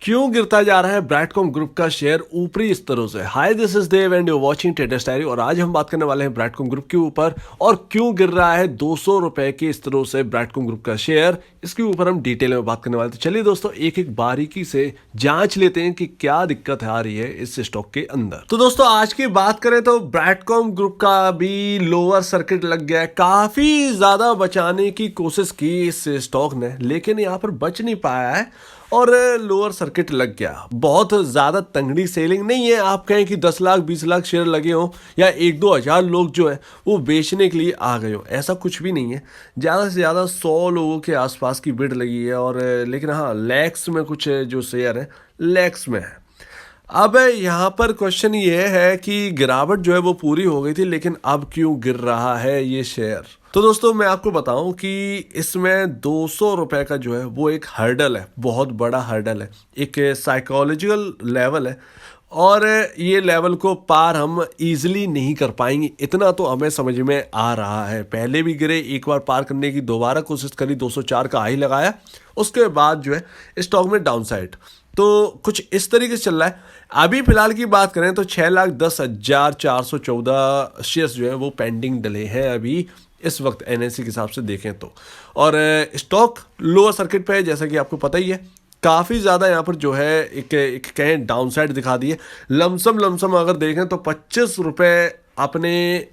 क्यों गिरता जा रहा है ब्रैडकॉम ग्रुप का शेयर ऊपरी स्तरों से। Hi, this is Dev and you watching traders diary. और आज हम बात करने वाले हैं ब्रैडकॉम ग्रुप के ऊपर और क्यों गिर रहा है 200 रुपए के स्तरों से ब्रैडकॉम ग्रुप का शेयर। इसके ऊपर हम डिटेल में बात करने वाले। तो चलिए दोस्तों, एक एक बारीकी से जांच लेते हैं कि क्या दिक्कत आ रही है इस स्टॉक के अंदर। तो दोस्तों, आज की बात करें तो ब्रैडकॉम ग्रुप का भी लोअर सर्किट लग गया है। काफी ज्यादा बचाने की कोशिश की इस स्टॉक ने, लेकिन यहाँ पर बच नहीं पाया है और लोअर सर्किट लग गया। बहुत ज्यादा तंगड़ी सेलिंग नहीं है। आप कहें कि 10 लाख 20 लाख शेयर लगे हो या 1-2 हजार लोग जो है वो बेचने के लिए आ गए हो, ऐसा कुछ भी नहीं है। ज़्यादा से ज़्यादा 100 लोगों के आसपास की बिड लगी है और लेकिन हाँ, लैक्स में कुछ जो शेयर है लैक्स में है। अब यहाँ पर क्वेश्चन ये है कि गिरावट जो है वो पूरी हो गई थी, लेकिन अब क्यों गिर रहा है ये शेयर। तो दोस्तों, मैं आपको बताऊं कि इसमें 200 रुपए का जो है वो एक हर्डल है, बहुत बड़ा हर्डल है, एक साइकोलॉजिकल लेवल है और ये लेवल को पार हम इजीली नहीं कर पाएंगे, इतना तो हमें समझ में आ रहा है। पहले भी गिरे, एक बार पार करने की दोबारा कोशिश करी, 204 का हाई लगाया, उसके बाद जो है स्टॉक में डाउन साइड। तो कुछ इस तरीके से चल रहा है। अभी फिलहाल की बात करें तो 6,10,414 शेयर्स जो है वो पेंडिंग डले हैं अभी इस वक्त एनएससी के हिसाब से देखें तो। और स्टॉक लोअर सर्किट पे है, जैसा कि आपको पता ही है। काफ़ी ज़्यादा यहाँ पर जो है एक कहें डाउन साइड दिखा दी है। लमसम अगर देखें तो 25 रुपये अपने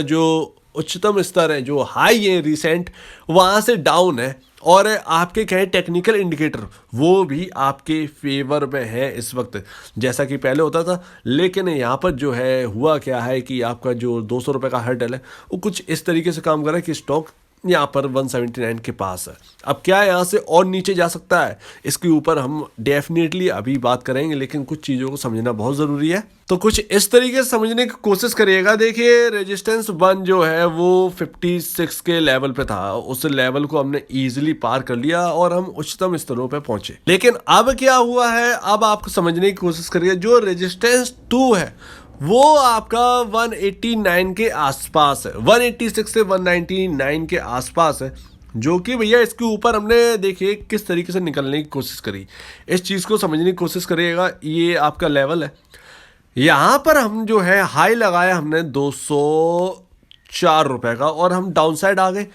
जो उच्चतम स्तर है, जो हाई है रिसेंट, वहाँ से डाउन है। और आपके कहें टेक्निकल इंडिकेटर वो भी आपके फेवर में है इस वक्त, जैसा कि पहले होता था। लेकिन यहाँ पर जो है हुआ क्या है कि आपका जो 200 रुपये का हर्डल है वो कुछ इस तरीके से काम कर रहा है कि स्टॉक यहाँ पर 179 के पास है। अब क्या यहाँ से और नीचे जा सकता है, इसके ऊपर हम डेफिनेटली अभी बात करेंगे, लेकिन कुछ चीज़ों को समझना बहुत ज़रूरी है। तो कुछ इस तरीके से समझने की कोशिश करिएगा। देखिए, रेजिस्टेंस 1 जो है वो 56 के लेवल पे था, उस लेवल को हमने इजीली पार कर लिया और हम उच्चतम स्तरों पे पहुंचे। लेकिन अब क्या हुआ है, अब आपको समझने की कोशिश करिए। जो रेजिस्टेंस 2 है वो आपका 189 के आसपास है, 186 से 199 के आसपास है, जो कि भैया इसके ऊपर हमने देखिए किस तरीके से निकलने की कोशिश करी। इस चीज़ को समझने की कोशिश करिएगा। ये आपका लेवल है, यहाँ पर हम जो है हाई लगाया हमने 204 रुपए का और हम डाउन साइड आ गए।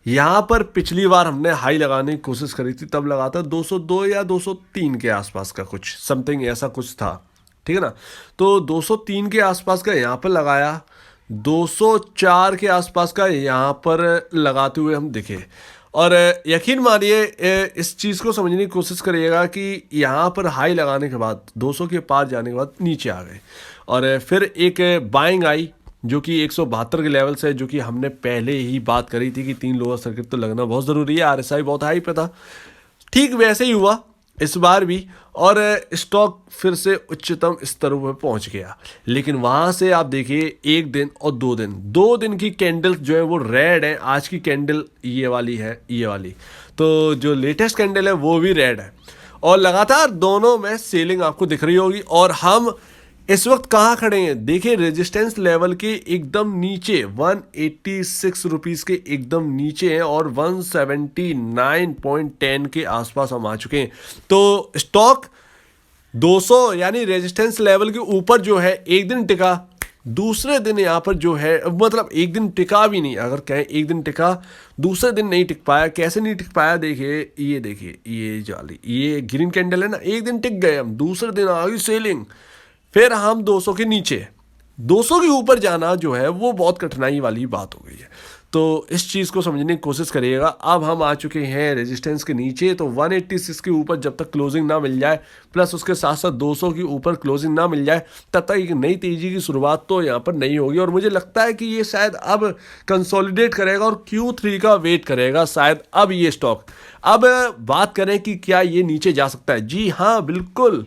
यहाँ पर पिछली बार हमने हाई लगाने की कोशिश करी थी, तब लगाता 202 या 203 के आसपास का कुछ समथिंग ऐसा कुछ था, ठीक है ना। तो 203 के आसपास का यहाँ पर लगाया, 204 के आसपास का यहाँ पर लगाते हुए हम दिखे। और यकीन मानिए, इस चीज़ को समझने की कोशिश करिएगा कि यहाँ पर हाई लगाने के बाद 200 के पार जाने के बाद नीचे आ गए और फिर एक बाइंग आई जो कि 172 के लेवल से, जो कि हमने पहले ही बात करी थी कि 3 लोअर सर्किट तो लगना बहुत ज़रूरी है। आरएसआई बहुत हाई पे था, ठीक वैसे ही हुआ इस बार भी और स्टॉक फिर से उच्चतम स्तरों पर पहुंच गया। लेकिन वहां से आप देखिए 1 दिन और 2 दिन की कैंडल जो है वो रेड है। आज की कैंडल ये वाली है, ये वाली, तो जो लेटेस्ट कैंडल है वो भी रेड है और लगातार दोनों में सेलिंग आपको दिख रही होगी। और हम इस वक्त कहाँ खड़े हैं, देखिए रेजिस्टेंस लेवल के एकदम नीचे 186 रुपीज़ के एकदम नीचे हैं और 179.10 के आसपास हम आ चुके हैं। तो स्टॉक 200 यानी रेजिस्टेंस लेवल के ऊपर जो है एक दिन टिका, दूसरे दिन यहाँ पर जो है, मतलब एक दिन टिका भी नहीं, अगर कहें एक दिन टिका, दूसरे दिन नहीं टिक पाया। कैसे नहीं टिक पाया, देखिए ये देखिए, ये जाली, ये ग्रीन कैंडल है ना, एक दिन टिक गए हम, दूसरे दिन आ गई सेलिंग, फिर हम 200 के नीचे, 200 के ऊपर जाना जो है वो बहुत कठिनाई वाली बात हो गई है। तो इस चीज़ को समझने की कोशिश करिएगा। अब हम आ चुके हैं रेजिस्टेंस के नीचे, तो 186 के ऊपर जब तक क्लोजिंग ना मिल जाए, प्लस उसके साथ साथ 200 के ऊपर क्लोजिंग ना मिल जाए, तब तक एक नई तेज़ी की शुरुआत तो यहाँ पर नहीं होगी। और मुझे लगता है कि ये शायद अब कंसोलिडेट करेगा और Q3 का वेट करेगा शायद अब ये स्टॉक। अब बात करें कि क्या ये नीचे जा सकता है, जी हाँ बिल्कुल,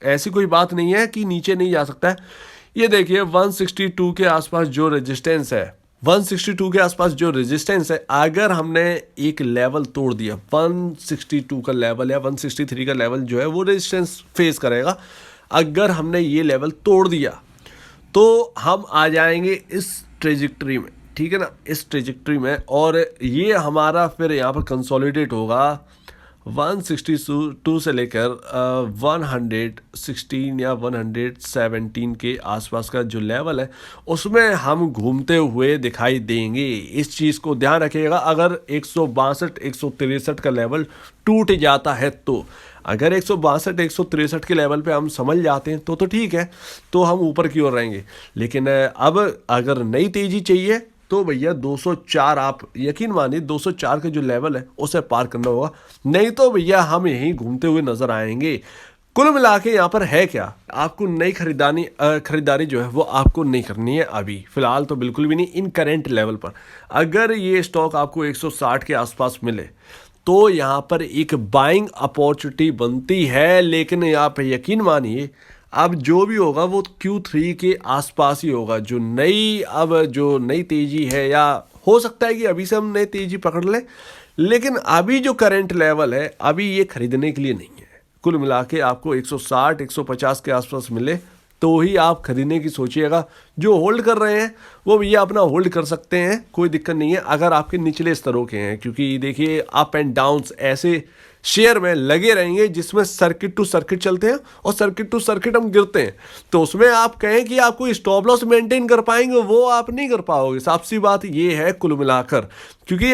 ऐसी कोई बात नहीं है कि नीचे नहीं जा सकता है। ये देखिए 162 के आसपास जो रेजिस्टेंस है, 162 के आसपास जो रेजिस्टेंस है, अगर हमने एक लेवल तोड़ दिया, 162 का लेवल या 163 का लेवल जो है वो रेजिस्टेंस फेस करेगा। अगर हमने ये लेवल तोड़ दिया तो हम आ जाएंगे इस ट्रेजेक्टरी में, ठीक है ना, इस ट्रेजेक्टरी में, और ये हमारा फिर यहाँ पर कंसोलिडेट होगा 162 से लेकर 116 या 117 के आसपास का जो लेवल है उसमें हम घूमते हुए दिखाई देंगे। इस चीज़ को ध्यान रखिएगा। अगर 162 163 का लेवल टूट जाता है तो, अगर 162 163 के लेवल पे हम समझ जाते हैं तो ठीक है, तो हम ऊपर की ओर रहेंगे। लेकिन अब अगर नई तेजी चाहिए तो भैया 204, आप यकीन मानिए 204 का जो लेवल है उसे पार करना होगा, नहीं तो भैया हम यहीं घूमते हुए नजर आएंगे। कुल मिला के यहाँ पर है क्या, आपको नई खरीदारी जो है वो आपको नहीं करनी है अभी फिलहाल, तो बिल्कुल भी नहीं इन करेंट लेवल पर। अगर ये स्टॉक आपको 160 के आसपास मिले तो यहाँ पर एक बाइंग अपॉर्चुनिटी बनती है। लेकिन आप यकीन मानिए अब जो भी होगा वो Q3 के आसपास ही होगा। जो नई तेजी है, या हो सकता है कि अभी से हम नई तेजी पकड़ लें, लेकिन अभी जो करंट लेवल है अभी ये खरीदने के लिए नहीं है। कुल मिला के आपको 160 150 के आसपास मिले तो ही आप खरीदने की सोचिएगा। जो होल्ड कर रहे हैं वो भैया अपना होल्ड कर सकते हैं, कोई दिक्कत नहीं है अगर आपके निचले स्तरों के हैं, क्योंकि देखिए अप एंड डाउन्स ऐसे शेयर में लगे रहेंगे जिसमें सर्किट टू सर्किट चलते हैं और सर्किट टू सर्किट हम गिरते हैं। तो उसमें आप कहें कि आपको स्टॉप लॉस मेंटेन कर पाएंगे, वो आप नहीं कर पाओगे। साफ सी बात ये है कुल मिलाकर, क्योंकि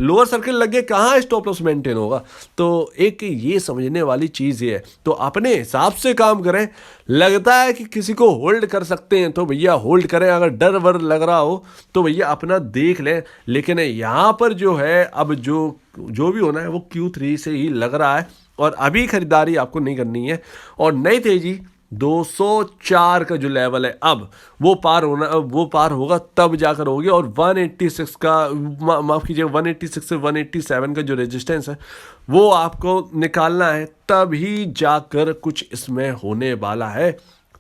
लोअर सर्किट लग गए, कहाँ स्टॉप लॉस मेंटेन होगा। तो एक ये समझने वाली चीज़ ये है, तो अपने हिसाब से काम करें। लगता है कि किसी को होल्ड कर सकते हैं तो भैया होल्ड करें, अगर डर वर लग रहा हो तो भैया अपना देख लें। लेकिन यहाँ पर जो है अब जो भी होना है वो Q3 से ही लग रहा है, और अभी खरीदारी आपको नहीं करनी है। और नई तेजी 204 का जो लेवल है अब वो पार होगा तब जाकर होगी। और 186 का माफ़ कीजिए 186 से 187 का जो रेजिस्टेंस है वो आपको निकालना है, तभी जाकर कुछ इसमें होने वाला है,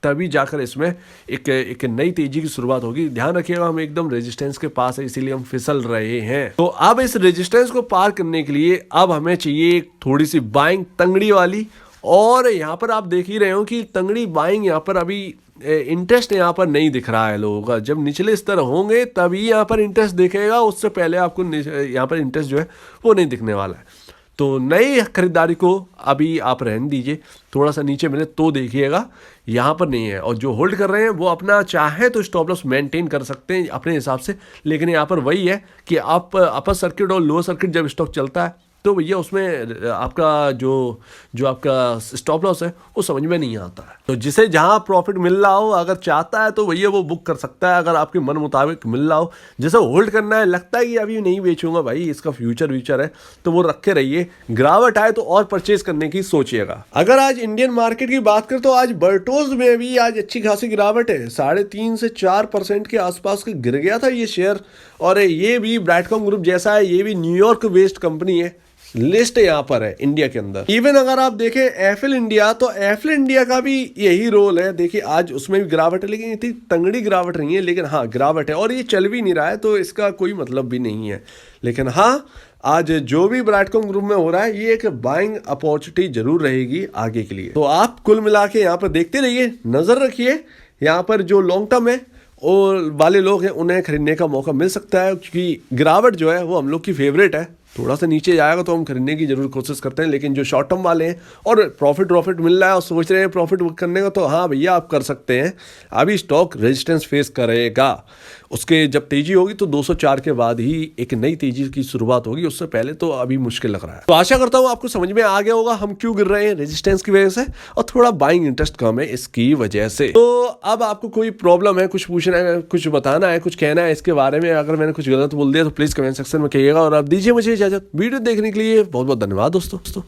तभी जाकर इसमें एक नई तेजी की शुरुआत होगी। ध्यान रखिएगा हम एकदम रेजिस्टेंस के पास है, इसीलिए हम फिसल रहे हैं। तो अब इस रेजिस्टेंस को पार करने के लिए अब हमें चाहिए थोड़ी सी बाइंग तंगड़ी वाली। और यहाँ पर आप देख ही रहे हो कि तंगड़ी बाइंग यहाँ पर अभी इंटरेस्ट यहाँ पर नहीं दिख रहा है लोगों का। जब निचले स्तर होंगे तभी यहाँ पर इंटरेस्ट दिखेगा, उससे पहले आपको यहाँ पर इंटरेस्ट जो है वो नहीं दिखने वाला है। तो नई खरीदारी को अभी आप रहने दीजिए, थोड़ा सा नीचे मिले तो देखिएगा, यहाँ पर नहीं है। और जो होल्ड कर रहे हैं वो अपना चाहे तो स्टॉप लॉस मेंटेन कर सकते हैं अपने हिसाब से, लेकिन यहाँ पर वही है कि आप अपर सर्किट और लोअर सर्किट जब स्टॉक चलता है तो भैया उसमें आपका जो आपका स्टॉप लॉस है वो समझ में नहीं आता है। तो जिसे जहां प्रॉफिट मिल रहा हो अगर चाहता है तो भैया वो बुक कर सकता है, अगर आपके मन मुताबिक मिल रहा हो। जैसे होल्ड करना है, लगता है कि अभी नहीं बेचूंगा भाई, इसका फ्यूचर है, तो वो रखे रहिए। गिरावट आए तो और परचेज करने की सोचिएगा। अगर आज इंडियन मार्केट की बात करें तो आज बर्टोज में भी आज अच्छी खासी गिरावट है, 3.5 से 4% के आसपास गिर गया था ये शेयर। और ये भी ब्रैडकॉम ग्रुप जैसा है, ये भी न्यूयॉर्क बेस्ड कंपनी है, लिस्ट यहाँ पर है इंडिया के अंदर। इवन अगर आप देखें एफिल इंडिया, तो एफिल इंडिया का भी यही रोल है। देखिए आज उसमें भी गिरावट है, लेकिन इतनी तंगड़ी गिरावट नहीं है, लेकिन हाँ गिरावट है और ये चल भी नहीं रहा है, तो इसका कोई मतलब भी नहीं है। लेकिन हाँ आज जो भी ब्रैडकॉम ग्रुप में हो रहा है ये एक बाइंग अपॉर्चुनिटी जरूर रहेगी आगे के लिए। तो आप कुल मिला के यहाँ पर देखते रहिए, नजर रखिए, यहाँ पर जो लॉन्ग टर्म है और वाले लोग हैं उन्हें खरीदने का मौका मिल सकता है, क्योंकि गिरावट जो है वो हम लोग की फेवरेट है। थोड़ा सा नीचे जाएगा तो हम खरीदने की जरूर कोशिश करते हैं, लेकिन जो शॉर्ट टर्म वाले हैं और प्रॉफिट मिल रहा है और सोच रहे हैं प्रॉफिट बुक करने का, तो हाँ भैया आप कर सकते हैं। अभी स्टॉक रेजिस्टेंस फेस करेगा, उसके जब तेजी होगी तो 204 के बाद ही एक नई तेजी की शुरुआत होगी, उससे पहले तो अभी मुश्किल लग रहा है। तो आशा करता हूँ आपको समझ में आ गया होगा हम क्यों गिर रहे हैं, रेजिस्टेंस की वजह से और थोड़ा बाइंग इंटरेस्ट कम है इसकी वजह से। तो अब आपको कोई प्रॉब्लम है, कुछ पूछना है, कुछ बताना है, कुछ कहना है इसके बारे में, अगर मैंने कुछ गलत बोल दिया तो प्लीज कमेंट सेक्शन में कहिएगा। और आप दीजिए मुझे इजाजत। वीडियो देखने के लिए बहुत बहुत धन्यवाद दोस्तों।